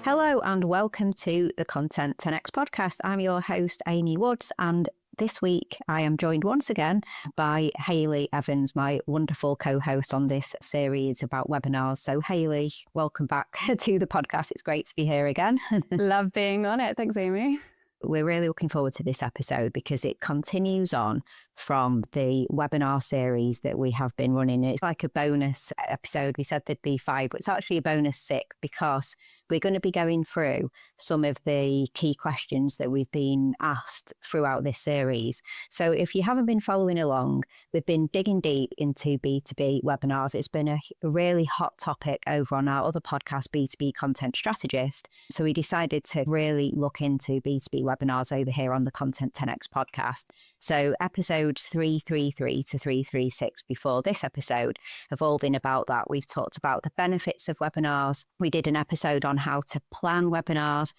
Hello and welcome to the Content 10X podcast. I'm your host, Amy Woods, and this week I am joined once again by Hayley Evans, my wonderful co-host on this series about webinars. So Hayley, welcome back to the podcast. It's great to be here again. Love being on it. Thanks, Amy. We're really looking forward to this episode because it continues on from the webinar series that we have been running. It's like a bonus episode. We said there'd be 5, but it's actually a bonus 6 because we're going to be going through some of the key questions that we've been asked throughout this series. So if you haven't been following along, we've been digging deep into B2B webinars. It's been a really hot topic over on our other podcast, B2B Content Strategist. So we decided to really look into B2B webinars over here on the Content 10X podcast. So episodes 333 to 336 before this episode have all been about that. We've talked about the benefits of webinars. We did an episode on how to plan webinars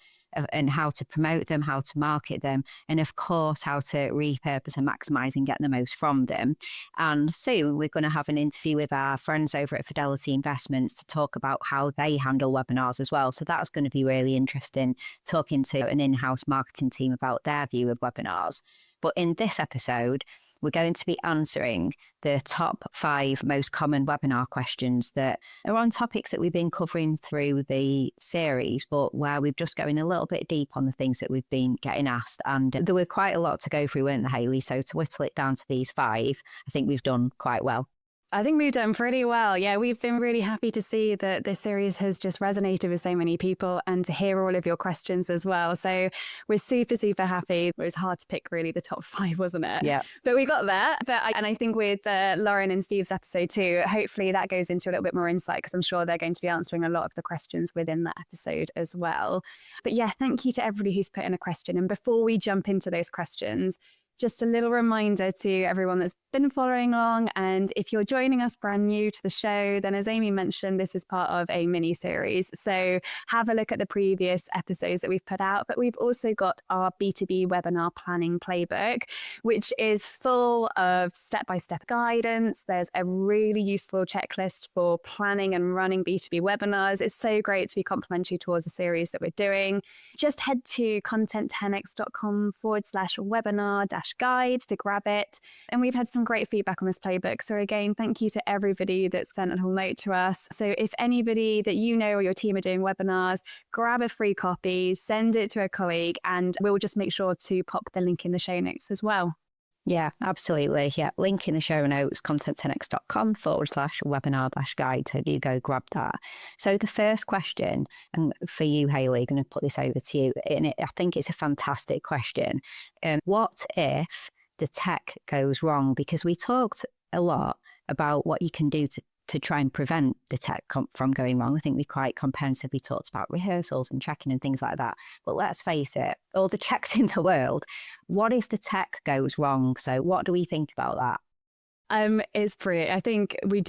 and how to promote them, how to market them, and of course, how to repurpose and maximize and get the most from them. And soon we're going to have an interview with our friends over at Fidelity Investments to talk about how they handle webinars as well. So that's going to be really interesting, talking to an in-house marketing team about their view of webinars. But in this episode, we're going to be answering the top 5 most common webinar questions that are on topics that we've been covering through the series, but where we're just going a little bit deep on the things that we've been getting asked. And there were quite a lot to go through, weren't there, Hayley? So to whittle it down to these 5, I think we've done quite well. I think we've done pretty well. Yeah, we've been really happy to see that this series has just resonated with so many people and to hear all of your questions as well. So we're super, super happy. It was hard to pick really the top 5, wasn't it? Yeah. But we got there. And I think with Lauren and Steve's episode too, hopefully that goes into a little bit more insight because I'm sure they're going to be answering a lot of the questions within that episode as well. But yeah, thank you to everybody who's put in a question. And before we jump into those questions, just a little reminder to everyone that's been following along. And if you're joining us brand new to the show, then as Amy mentioned, this is part of a mini series. So have a look at the previous episodes that we've put out. But we've also got our B2B webinar planning playbook, which is full of step-by-step guidance. There's a really useful checklist for planning and running B2B webinars. It's so great to be complimentary towards the series that we're doing. Just head to content10x.com/webinar-guide to grab it. And we've had some great feedback on this playbook. So again, thank you to everybody that's sent a little note to us. So if anybody that you know or your team are doing webinars, grab a free copy, send it to a colleague, and we'll just make sure to pop the link in the show notes as well. Yeah, absolutely. Yeah, link in the show notes, content10x.com/webinar-guide. So do go grab that. So the first question, and for you, Hayley, I'm going to put this over to you. And I think it's a fantastic question. What if the tech goes wrong? Because we talked a lot about what you can do to try and prevent the tech from going wrong. I think we quite comprehensively talked about rehearsals and checking and things like that. But let's face it, all the checks in the world, what if the tech goes wrong? So what do we think about that? It's brilliant. I think we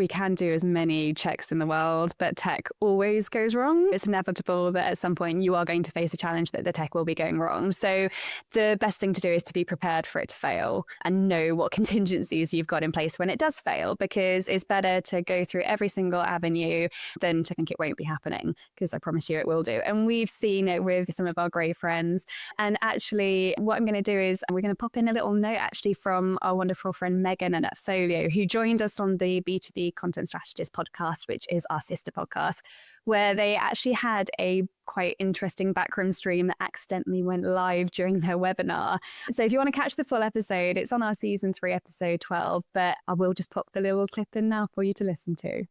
can do as many checks in the world, but tech always goes wrong. It's inevitable that at some point you are going to face a challenge that the tech will be going wrong. So the best thing to do is to be prepared for it to fail and know what contingencies you've got in place when it does fail, because it's better to go through every single avenue than to think it won't be happening, because I promise you it will do. And we've seen it with some of our great friends. And actually what I'm going to do is we're going to pop in a little note actually from our wonderful friend Megan and at Folio, who joined us on the B2B Content Strategist podcast, which is our sister podcast, where they actually had a quite interesting backroom stream that accidentally went live during their webinar. So if you want to catch the full episode, it's on our season 3, episode 12, but I will just pop the little clip in now for you to listen to.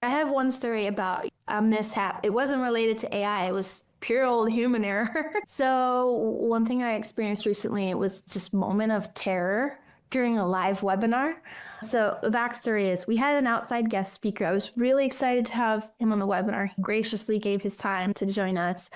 I have one story about a mishap. It wasn't related to AI. It was pure old human error. So one thing I experienced recently, it was just a moment of terror during a live webinar. So the backstory is we had an outside guest speaker. I was really excited to have him on the webinar. He graciously gave his time to join us.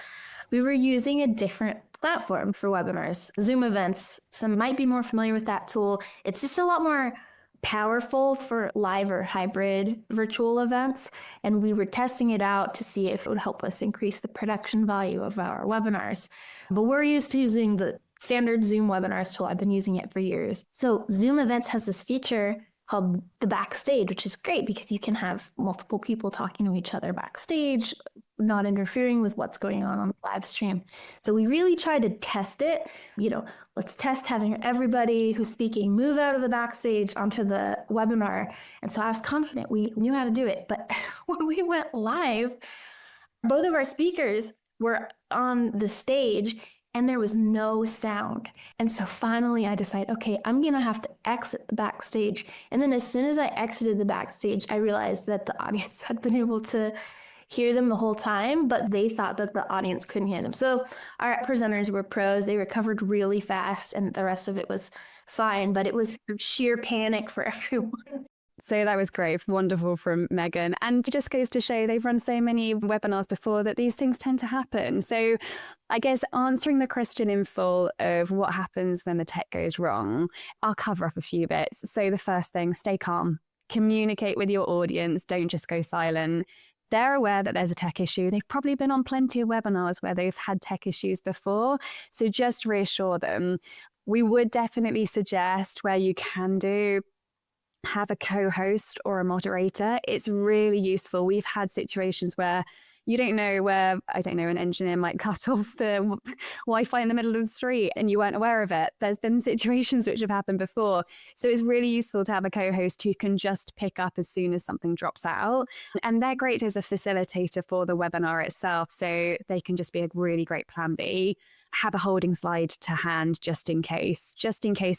We were using a different platform for webinars, Zoom events. Some might be more familiar with that tool. It's just a lot more powerful for live or hybrid virtual events. And we were testing it out to see if it would help us increase the production value of our webinars. But we're used to using the standard Zoom webinars tool. I've been using it for years. So Zoom events has this feature called the backstage, which is great because you can have multiple people talking to each other backstage, not interfering with what's going on the live stream. So we really tried to test it. Let's test having everybody who's speaking move out of the backstage onto the webinar. And so I was confident we knew how to do it. But when we went live, both of our speakers were on the stage and there was no sound. And so finally I decided, okay, I'm going to have to exit the backstage. And then as soon as I exited the backstage, I realized that the audience had been able to hear them the whole time, but they thought that the audience couldn't hear them. So our presenters were pros. They recovered really fast and the rest of it was fine, but it was sheer panic for everyone. So that was great, wonderful from Megan. And it just goes to show they've run so many webinars before that these things tend to happen. So I guess answering the question in full of what happens when the tech goes wrong, I'll cover up a few bits. So the first thing, stay calm, communicate with your audience, don't just go silent. They're aware that there's a tech issue. They've probably been on plenty of webinars where they've had tech issues before. So just reassure them. We would definitely suggest where you can have a co-host or a moderator. It's really useful. We've had situations where you don't know where, I don't know, an engineer might cut off the Wi-Fi in the middle of the street and you weren't aware of it. There's been situations which have happened before. So it's really useful to have a co-host who can just pick up as soon as something drops out. And they're great as a facilitator for the webinar itself. So they can just be a really great plan B. Have a holding slide to hand just in case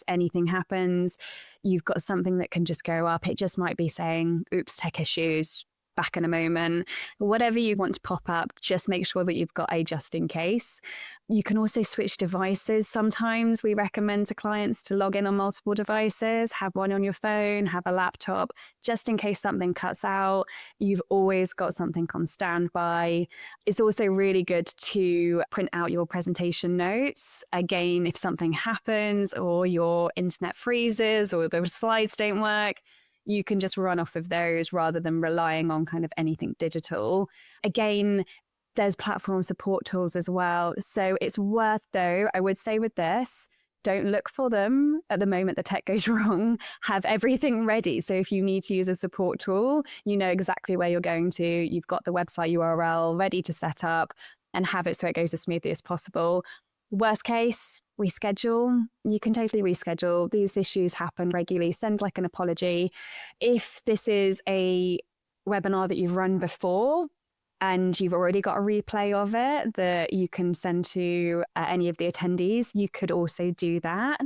anything happens. You've got something that can just go up. It just might be saying, oops, tech issues, back in a moment. Whatever you want to pop up, just make sure that you've got a just in case. You can also switch devices. Sometimes we recommend to clients to log in on multiple devices, have one on your phone, have a laptop, just in case something cuts out. You've always got something on standby. It's also really good to print out your presentation notes. Again, if something happens or your internet freezes or the slides don't work, you can just run off of those rather than relying on kind of anything digital. Again, there's platform support tools as well. So it's worth, though, I would say with this, don't look for them at the moment the tech goes wrong. Have everything ready. So if you need to use a support tool, you know exactly where you're going to. You've got the website URL ready to set up and have it so it goes as smoothly as possible. Worst case, reschedule. You can totally reschedule. These issues happen regularly. Send like an apology. If this is a webinar that you've run before and you've already got a replay of it that you can send to any of the attendees, you could also do that.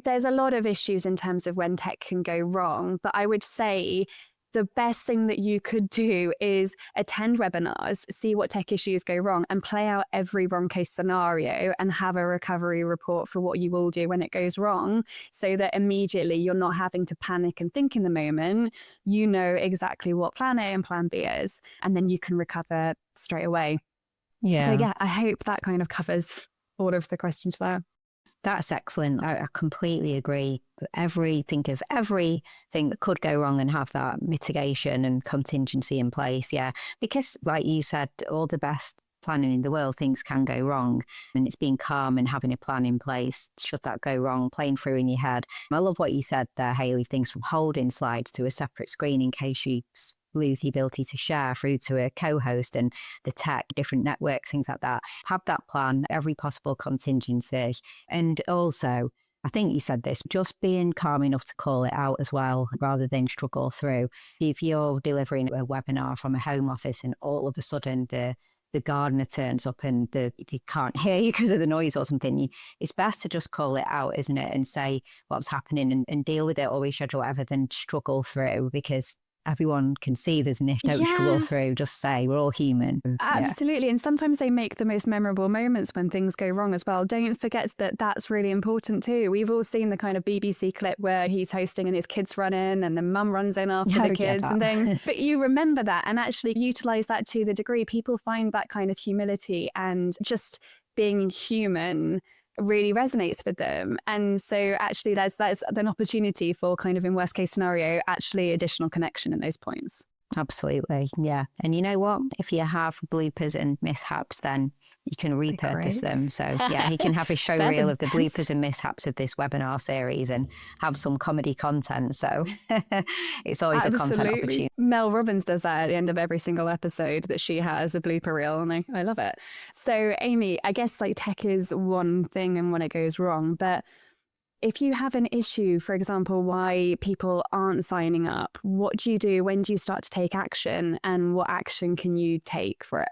There's a lot of issues in terms of when tech can go wrong, but I would say the best thing that you could do is attend webinars, see what tech issues go wrong, and play out every wrong case scenario and have a recovery report for what you will do when it goes wrong, so that immediately you're not having to panic and think in the moment. You know exactly what plan A and plan B is, and then you can recover straight away. Yeah. So yeah, I hope that kind of covers all of the questions there. That's excellent. I completely agree. Think of everything that could go wrong and have that mitigation and contingency in place. Yeah. Because like you said, all the best planning in the world, things can go wrong. And it's being calm and having a plan in place should that go wrong, playing through in your head. I love what you said there, Hayley, things from holding slides to a separate screen in case you lose the ability to share, through to a co-host and the tech, different networks, things like that. Have that plan, every possible contingency. And also, I think you said this, just being calm enough to call it out as well, rather than struggle through. If you're delivering a webinar from a home office and all of a sudden the gardener turns up and they can't hear you because of the noise or something, it's best to just call it out, isn't it? And say what's happening and deal with it or reschedule whatever than struggle through, because everyone can see there's an issue. Don't struggle through, just say we're all human. Absolutely. Yeah. And sometimes they make the most memorable moments when things go wrong as well. Don't forget that that's really important too. We've all seen the kind of BBC clip where he's hosting and his kids run in and the mum runs in after the kids and things. But you remember that and actually utilize that to the degree. People find that kind of humility and just being human really resonates with them. And so actually there's an opportunity for kind of, in worst case scenario, actually additional connection in those points. Absolutely. Yeah. And you know what? If you have bloopers and mishaps, then you can repurpose them. So yeah, he can have a show reel of the bloopers and mishaps of this webinar series and have some comedy content. So it's always a content opportunity. Mel Robbins does that at the end of every single episode, that she has a blooper reel, and I love it. So Amy, I guess like tech is one thing and when it goes wrong, but if you have an issue, for example, why people aren't signing up, what do you do? When do you start to take action, and what action can you take for it?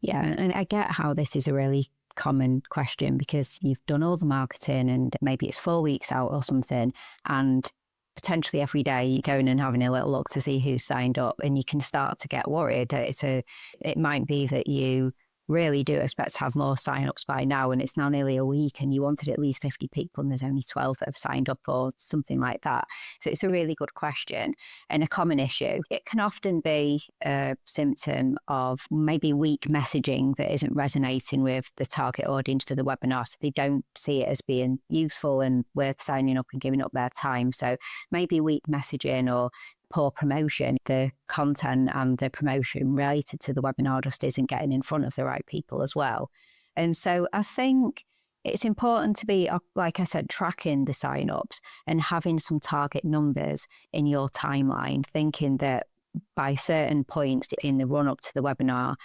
Yeah, and I get how this is a really common question, because you've done all the marketing and maybe it's 4 weeks out or something, and potentially every day you're going and having a little look to see who's signed up, and you can start to get worried. It might be that you really do expect to have more sign-ups by now, and it's now nearly a week and you wanted at least 50 people and there's only 12 that have signed up or something like that. So it's a really good question and a common issue. It can often be a symptom of maybe weak messaging that isn't resonating with the target audience for the webinar, so they don't see it as being useful and worth signing up and giving up their time. So maybe weak messaging or poor promotion, the content and the promotion related to the webinar just isn't getting in front of the right people as well. And so I think it's important to be, like I said, tracking the signups and having some target numbers in your timeline, thinking that by certain points in the run up to the webinar,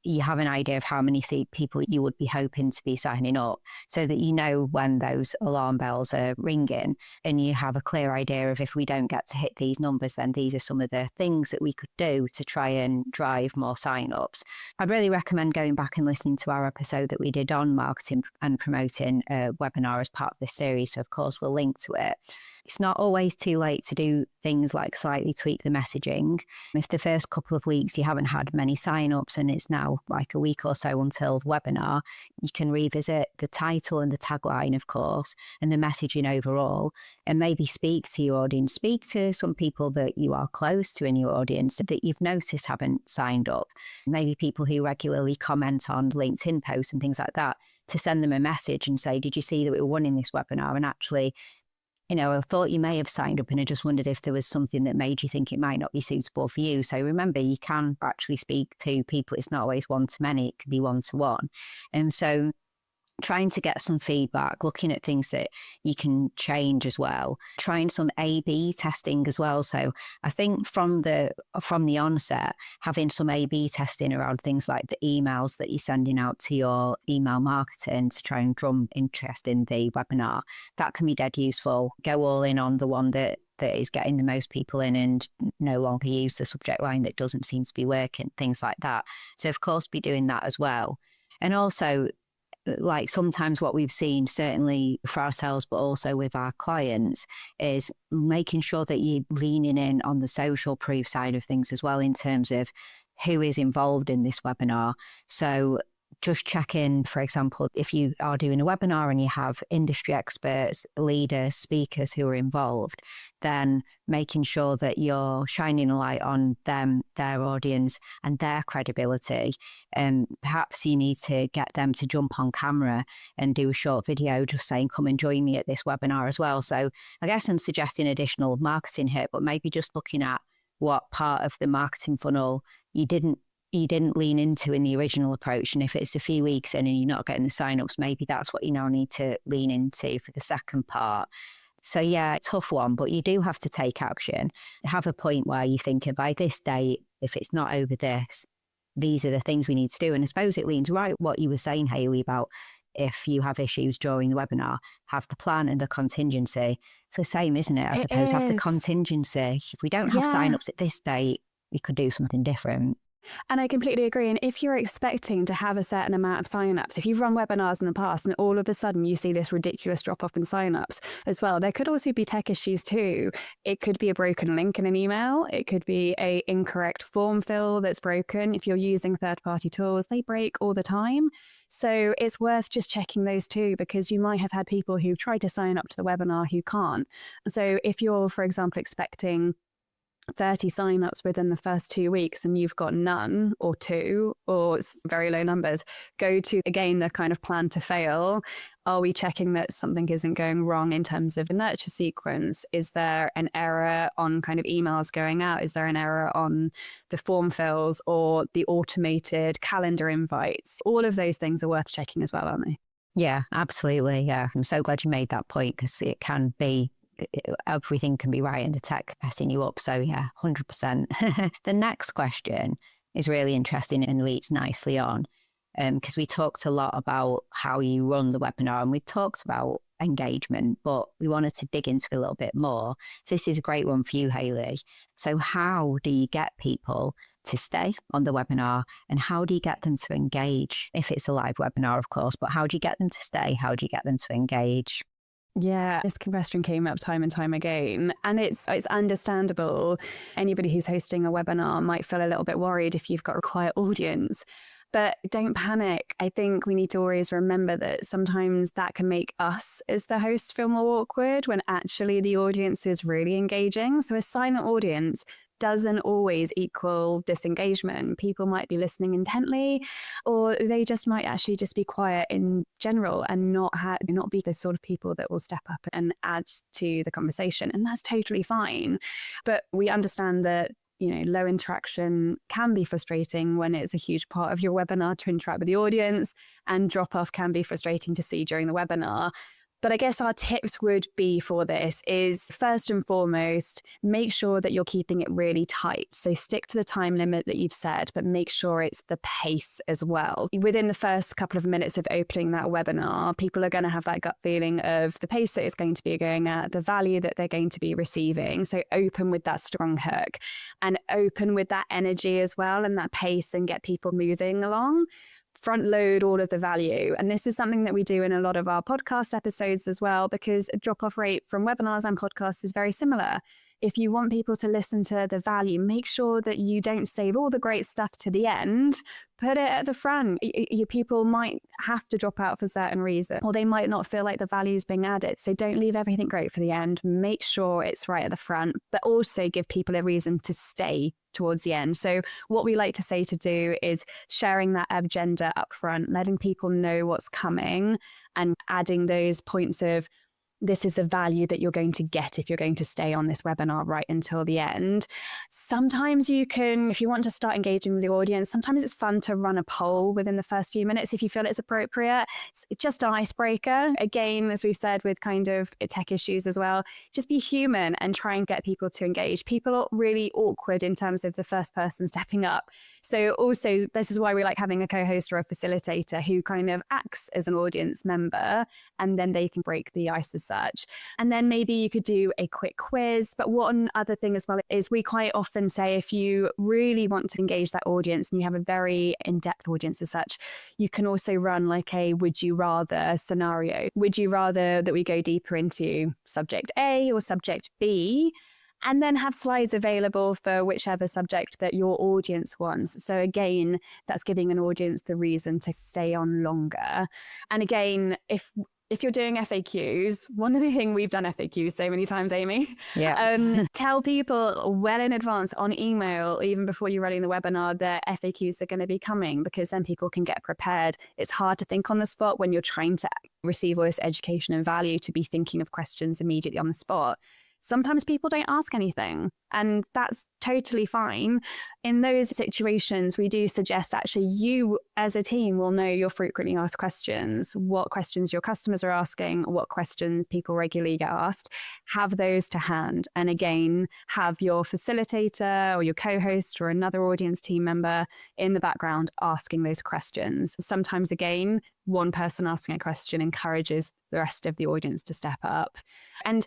you have an idea of how many people you would be hoping to be signing up, so that you know when those alarm bells are ringing and you have a clear idea of, if we don't get to hit these numbers, then these are some of the things that we could do to try and drive more signups. I'd really recommend going back and listening to our episode that we did on marketing and promoting a webinar as part of this series. So of course we'll link to it. It's not always too late to do things like slightly tweak the messaging. If the first couple of weeks you haven't had many signups and it's now like a week or so until the webinar, you can revisit the title and the tagline, of course, and the messaging overall, and maybe speak to your audience, speak to some people that you are close to in your audience that you've noticed haven't signed up, maybe people who regularly comment on LinkedIn posts and things like that, to send them a message and say, did you see that we were running this webinar? And actually, I thought you may have signed up and I just wondered if there was something that made you think it might not be suitable for you. So remember, you can actually speak to people. It's not always one-to-many, it can be one-to-one. And so trying to get some feedback, looking at things that you can change as well, trying some A/B testing as well. So I think from the onset, having some A/B testing around things like the emails that you're sending out to your email marketing to try and drum interest in the webinar, that can be dead useful. Go all in on the one that is getting the most people in, and no longer use the subject line that doesn't seem to be working, things like that. So of course, be doing that as well. And also, like sometimes what we've seen, certainly for ourselves, but also with our clients, is making sure that you're leaning in on the social proof side of things as well, in terms of who is involved in this webinar. So just check in, for example, if you are doing a webinar and you have industry experts, leaders, speakers who are involved, then making sure that you're shining a light on them, their audience and their credibility. And perhaps you need to get them to jump on camera and do a short video just saying, come and join me at this webinar as well. So I guess I'm suggesting additional marketing here, but maybe just looking at what part of the marketing funnel you didn't lean into in the original approach. And if it's a few weeks in and you're not getting the signups, maybe that's what you now need to lean into for the second part. So yeah, tough one, but you do have to take action. Have a point where you think, by this date, if it's not over this, these are the things we need to do. And I suppose it leans right what you were saying, Hayley, about if you have issues during the webinar, have the plan and the contingency. It's the same, isn't it? I suppose have the contingency. If we don't have signups at this date, we could do something different. And I completely agree. And if you're expecting to have a certain amount of signups, if you've run webinars in the past and all of a sudden you see this ridiculous drop off in signups as well, there could also be tech issues too. It could be a broken link in an email. It could be a incorrect form fill that's broken. If you're using third-party tools, they break all the time. So it's worth just checking those too, because you might have had people who tried to sign up to the webinar who can't. So if you're, for example, expecting 30 signups within the first 2 weeks and you've got none or 2 or very low numbers, go to, again, the kind of plan to fail. Are we checking that something isn't going wrong in terms of the nurture sequence? Is there an error on kind of emails going out? Is there an error on the form fills or the automated calendar invites? All of those things are worth checking as well, aren't they? Yeah, absolutely. Yeah. I'm so glad you made that point, because it can be, everything can be right in the tech messing you up. So yeah, 100%. The next question is really interesting and leads nicely on, because we talked a lot about how you run the webinar and we talked about engagement, but we wanted to dig into it a little bit more. So this is a great one for you, Hayley. So how do you get people to stay on the webinar, and how do you get them to engage? If it's a live webinar, of course, but how do you get them to stay? How do you get them to engage? Yeah, this question came up time and time again, and it's understandable. Anybody who's hosting a webinar might feel a little bit worried if you've got a quiet audience, but don't panic. I think we need to always remember that sometimes that can make us as the host feel more awkward when actually the audience is really engaging. So a silent audience doesn't always equal disengagement. People might be listening intently, or they just might actually just be quiet in general and not be the sort of people that will step up and add to the conversation. And that's totally fine. But we understand that, you know, low interaction can be frustrating when it's a huge part of your webinar to interact with the audience, and drop off can be frustrating to see during the webinar. But I guess our tips would be for this is, first and foremost, make sure that you're keeping it really tight. So stick to the time limit that you've set, but make sure it's the pace as well. Within the first couple of minutes of opening that webinar, people are going to have that gut feeling of the pace that it's going to be going at, the value that they're going to be receiving. So open with that strong hook and open with that energy as well and that pace, and get people moving along. Front load all of the value. And this is something that we do in a lot of our podcast episodes as well, because a drop-off rate from webinars and podcasts is very similar. If you want people to listen to the value, make sure that you don't save all the great stuff to the end. Put it at the front. Your people might have to drop out for certain reason, or they might not feel like the value is being added. So don't leave everything great for the end. Make sure it's right at the front, but also give people a reason to stay towards the end. So what we like to say to do is sharing that agenda up front, letting people know what's coming, and adding those points of, this is the value that you're going to get if you're going to stay on this webinar right until the end. Sometimes you can, if you want to start engaging with the audience, sometimes it's fun to run a poll within the first few minutes if you feel it's appropriate. It's just an icebreaker. Again, as we've said with kind of tech issues as well, just be human and try and get people to engage. People are really awkward in terms of the first person stepping up. So also, this is why we like having a co-host or a facilitator who kind of acts as an audience member, and then they can break the ice as such. And then maybe you could do a quick quiz. But one other thing as well is we quite often say, if you really want to engage that audience and you have a very in-depth audience as such, you can also run like a would you rather scenario. Would you rather that we go deeper into subject A or subject B? And then have slides available for whichever subject that your audience wants. So again, that's giving an audience the reason to stay on longer. And again, if you're doing FAQs, one of the things we've done FAQs so many times, Amy. Yeah. Tell people well in advance on email, even before you're running the webinar, that FAQs are going to be coming, because then people can get prepared. It's hard to think on the spot when you're trying to receive all this education and value, to be thinking of questions immediately on the spot. Sometimes people don't ask anything, and that's totally fine. In those situations, we do suggest actually you as a team will know your frequently asked questions, what questions your customers are asking, what questions people regularly get asked. Have those to hand. And again, have your facilitator or your co-host or another audience team member in the background asking those questions. Sometimes, again, one person asking a question encourages the rest of the audience to step up. And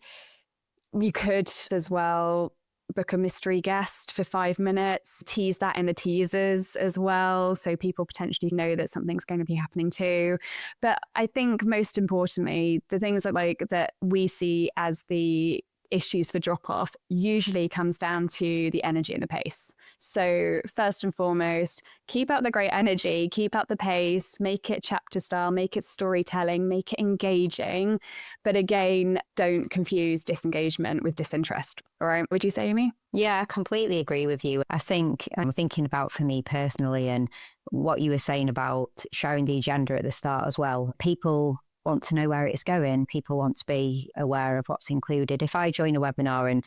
you could as well book a mystery guest for 5 minutes, tease that in the teasers as well, so people potentially know that something's going to be happening too. But I think most importantly, the things that we see as the issues for drop off usually comes down to the energy and the pace. So first and foremost, keep up the great energy, keep up the pace, make it chapter style, make it storytelling, make it engaging. But again, don't confuse disengagement with disinterest. All right. Would you say, Amy? Yeah, I completely agree with you. I think I'm thinking about for me personally and what you were saying about sharing the agenda at the start as well. People want to know where it's going. People want to be aware of what's included. If I join a webinar and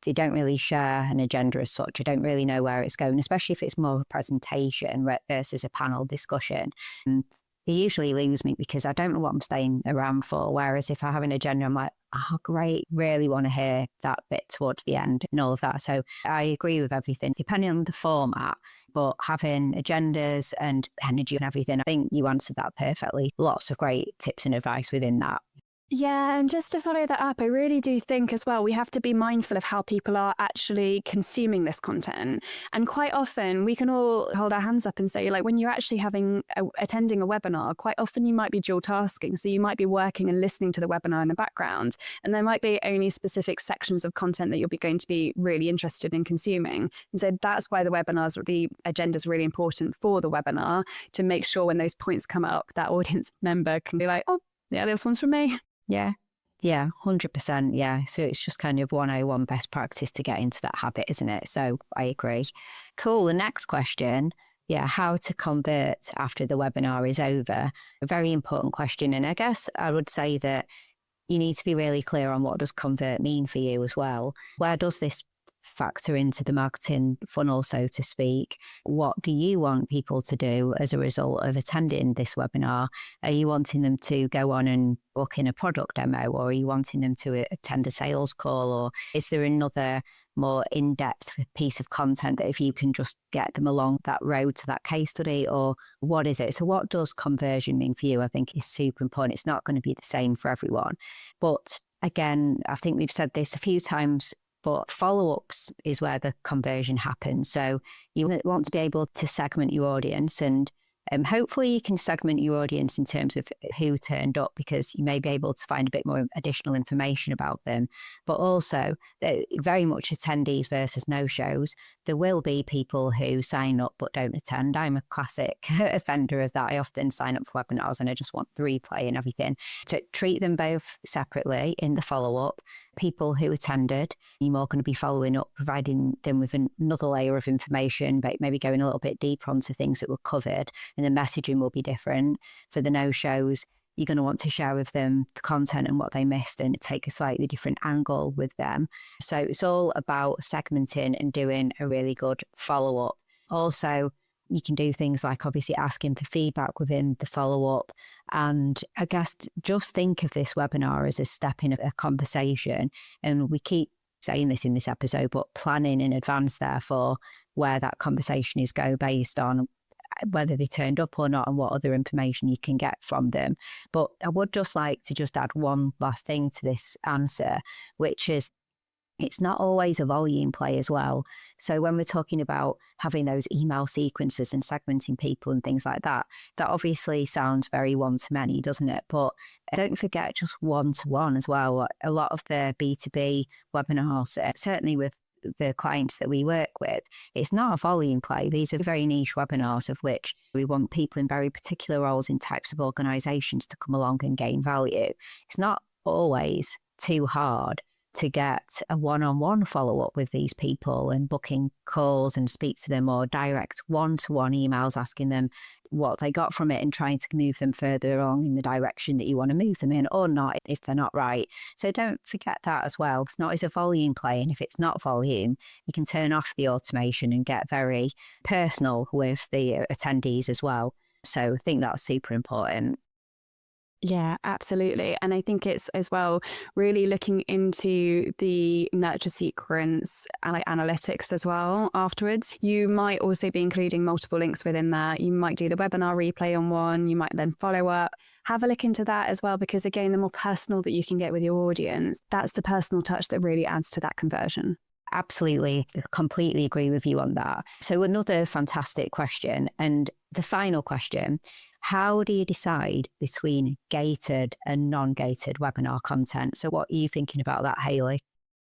they don't really share an agenda as such, I don't really know where it's going, especially if it's more of a presentation versus a panel discussion. They usually lose me because I don't know what I'm staying around for. Whereas if I have an agenda, I'm like, oh, great, really want to hear that bit towards the end and all of that. So I agree with everything, depending on the format, but having agendas and energy and everything, I think you answered that perfectly. Lots of great tips and advice within that. Yeah, and just to follow that up, I really do think as well, we have to be mindful of how people are actually consuming this content. And quite often we can all hold our hands up and say, like, when you're actually attending a webinar, quite often you might be dual tasking. So you might be working and listening to the webinar in the background, and there might be only specific sections of content that you'll be going to be really interested in consuming. And so that's why the agenda is really important for the webinar, to make sure when those points come up, that audience member can be like, oh, yeah, this one's from me. Yeah, 100%. Yeah. So it's just kind of 101 best practice to get into that habit, isn't it? So I agree. Cool. The next question. Yeah. How to convert after the webinar is over. A very important question. And I guess I would say that you need to be really clear on what does convert mean for you as well. Where does this factor into the marketing funnel, so to speak? What do you want people to do as a result of attending this webinar? Are you wanting them to go on and book in a product demo, or are you wanting them to attend a sales call, or is there another more in-depth piece of content that if you can just get them along that road to that case study, or what is it? So what does conversion mean for you? I think is super important. It's not going to be the same for everyone. But again, I think we've said this a few times, but follow-ups is where the conversion happens. So you want to be able to segment your audience, and hopefully you can segment your audience in terms of who turned up, because you may be able to find a bit more additional information about them. But also, very much attendees versus no-shows. There will be people who sign up but don't attend. I'm a classic offender of that. I often sign up for webinars and I just want the replay and everything. To treat them both separately in the follow-up. People who attended, you're more going to be following up, providing them with another layer of information, but maybe going a little bit deeper onto things that were covered, and the messaging will be different. For the no-shows, you're going to want to share with them the content and what they missed and take a slightly different angle with them. So it's all about segmenting and doing a really good follow-up. Also, you can do things like obviously asking for feedback within the follow-up. And I guess just think of this webinar as a step in a conversation. And we keep saying this in this episode, but planning in advance, therefore, where that conversation is go based on whether they turned up or not and what other information you can get from them. But I would just like to just add one last thing to this answer, which is it's not always a volume play as well. So when we're talking about having those email sequences and segmenting people and things like that, that obviously sounds very one-to-many, doesn't it? But don't forget just one-to-one as well. A lot of the B2B webinars, certainly with the clients that we work with, it's not a volume play. These are very niche webinars of which we want people in very particular roles in types of organizations to come along and gain value. It's not always too hard to get a one-on-one follow-up with these people and booking calls and speak to them, or direct one-to-one emails asking them what they got from it and trying to move them further along in the direction that you want to move them in, or not if they're not right. So don't forget that as well. It's not as a volume play, and if it's not volume, you can turn off the automation and get very personal with the attendees as well. So I think that's super important. Yeah, absolutely. And I think it's as well really looking into the nurture sequence and like analytics as well afterwards. You might also be including multiple links within that. You might do the webinar replay on one. You might then follow up. Have a look into that as well, because again, the more personal that you can get with your audience, that's the personal touch that really adds to that conversion. Absolutely. I completely agree with you on that. So another fantastic question, and the final question: how do you decide between gated and non-gated webinar content? So what are you thinking about that, Hayley?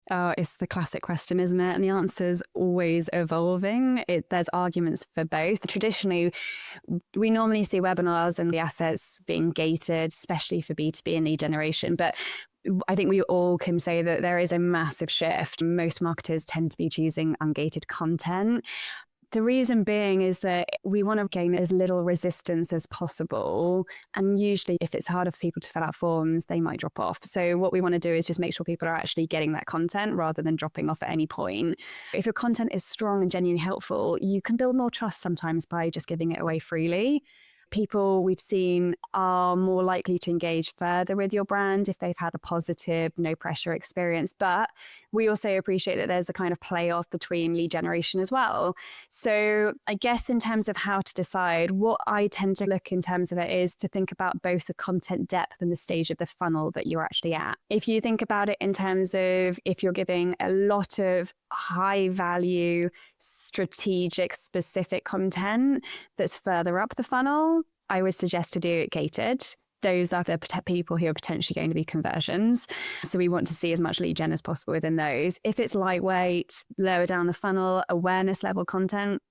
Oh, it's the classic question, isn't it? And the answer's always evolving. There's arguments for both. Traditionally, we normally see webinars and the assets being gated, especially for B2B and lead generation. But I think we all can say that there is a massive shift. Most marketers tend to be choosing ungated content. The reason being is that we want to gain as little resistance as possible. And usually if it's harder for people to fill out forms, they might drop off. So what we want to do is just make sure people are actually getting that content rather than dropping off at any point. If your content is strong and genuinely helpful, you can build more trust sometimes by just giving it away freely. People we've seen are more likely to engage further with your brand if they've had a positive, no pressure experience. But we also appreciate that there's a kind of play off between lead generation as well. So I guess in terms of how to decide, what I tend to look in terms of it is to think about both the content depth and the stage of the funnel that you're actually at. If you think about it in terms of if you're giving a lot of high value, strategic, specific content that's further up the funnel, I would suggest to do it gated. Those are the people who are potentially going to be conversions. So we want to see as much lead gen as possible within those. If it's lightweight, lower down the funnel, awareness level content,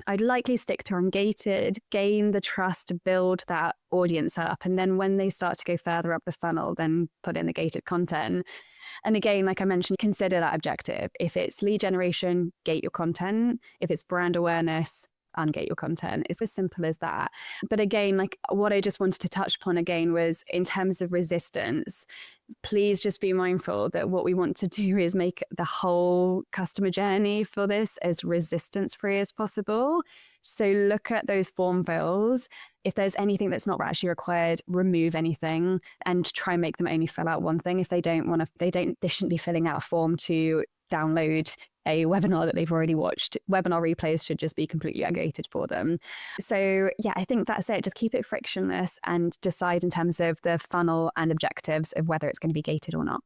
I'd likely stick to ungated, gain the trust, build that audience up. And then when they start to go further up the funnel, then put in the gated content. And again, like I mentioned, consider that objective. If it's lead generation, gate your content. If it's brand awareness, ungate your content. It's as simple as that. But again, like what I just wanted to touch upon again was in terms of resistance, please just be mindful that what we want to do is make the whole customer journey for this as resistance free as possible. So look at those form fills. If there's anything that's not actually required, remove anything and try and make them only fill out one thing. If they they shouldn't be filling out a form to download a webinar that they've already watched. Webinar replays should just be completely ungated for them. So yeah, I think that's it. Just keep it frictionless and decide in terms of the funnel and objectives of whether it's going to be gated or not.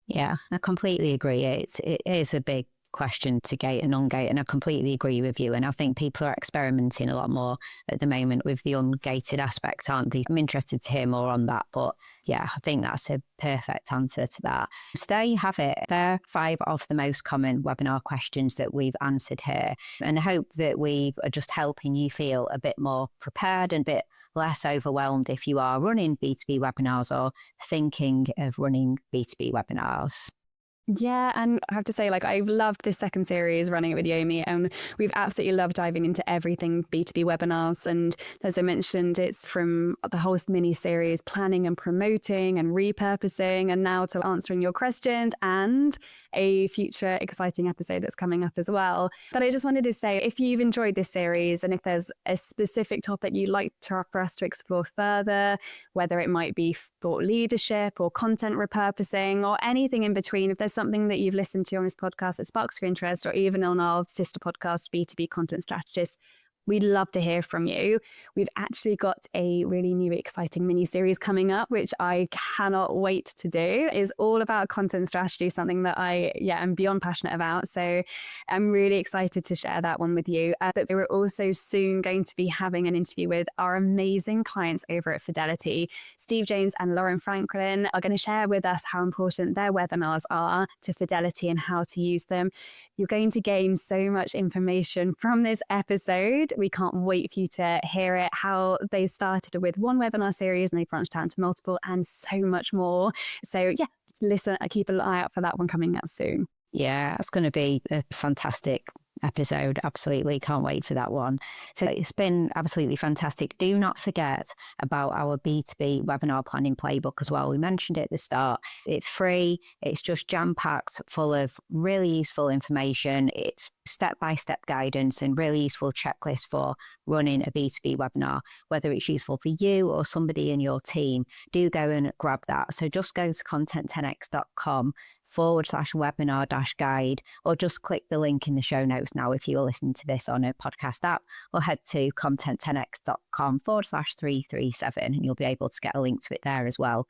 Yeah, I completely agree. It is a big question to gate and ungate, and I completely agree with you. And I think people are experimenting a lot more at the moment with the ungated aspect, aren't they? I'm interested to hear more on that, but yeah, I think that's a perfect answer to that. So there you have it. They're 5 of the most common webinar questions that we've answered here, and I hope that we are just helping you feel a bit more prepared and a bit less overwhelmed if you are running B2B webinars or thinking of running B2B webinars. Yeah, and I have to say, like, I've loved this second series running it with Yomi, and we've absolutely loved diving into everything B2B webinars. And as I mentioned, it's from the whole mini series, planning and promoting and repurposing, and now to answering your questions and a future exciting episode that's coming up as well. But I just wanted to say, if you've enjoyed this series and if there's a specific topic you'd like for us to explore further, whether it might be thought leadership or content repurposing or anything in between, if there's something that you've listened to on this podcast that sparks your interest, or even on our sister podcast, B2B Content Strategist, we'd love to hear from you. We've actually got a really new, exciting mini series coming up, which I cannot wait to do. It's all about content strategy, something that I'm beyond passionate about. So I'm really excited to share that one with you. But we're also soon going to be having an interview with our amazing clients over at Fidelity. Steve James and Lauren Franklin are going to share with us how important their webinars are to Fidelity and how to use them. You're going to gain so much information from this episode. We can't wait for you to hear it, how they started with one webinar series and they branched out into multiple and so much more. So yeah, listen, keep an eye out for that one coming out soon. Yeah, it's going to be a fantastic episode. Absolutely. Can't wait for that one. So it's been absolutely fantastic. Do not forget about our B2B webinar planning playbook as well. We mentioned it at the start. It's free. It's just jam-packed full of really useful information. It's step-by-step guidance and really useful checklist for running a B2B webinar, whether it's useful for you or somebody in your team. Do go and grab that. So just go to content10x.com/webinar-guide, or just click the link in the show notes now if you're listening to this on a podcast app, or head to content10x.com/337 and you'll be able to get a link to it there as well.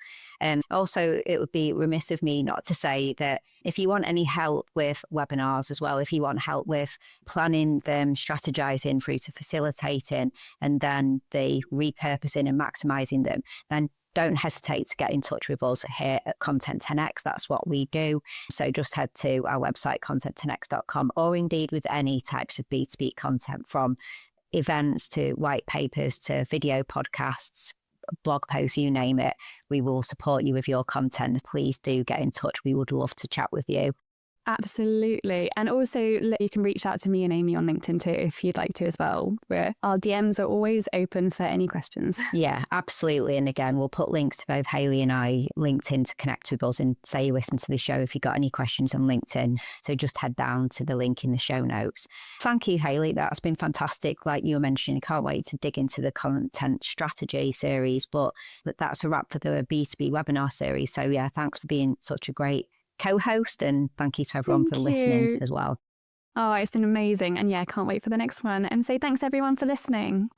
Also, it would be remiss of me not to say that if you want any help with webinars as well, if you want help with planning them, strategizing through to facilitating, and then the repurposing and maximizing them, then don't hesitate to get in touch with us here at Content 10x. That's what we do. So just head to our website, content10x.com, or indeed with any types of B2B content, from events to white papers to video podcasts, blog posts, you name it. We will support you with your content. Please do get in touch. We would love to chat with you. Absolutely. And also you can reach out to me and Amy on LinkedIn too, if you'd like to as well. Our DMs are always open for any questions. Yeah, absolutely. And again, we'll put links to both Hayley and I LinkedIn to connect with us, and say you listen to the show if you've got any questions on LinkedIn. So just head down to the link in the show notes. Thank you, Hayley. That's been fantastic. Like you were mentioning, can't wait to dig into the content strategy series, but that's a wrap for the B2B webinar series. So yeah, thanks for being such a great co-host, and thank you to everyone for listening as well. Oh, it's been amazing. And yeah, I can't wait for the next one. And say thanks everyone for listening.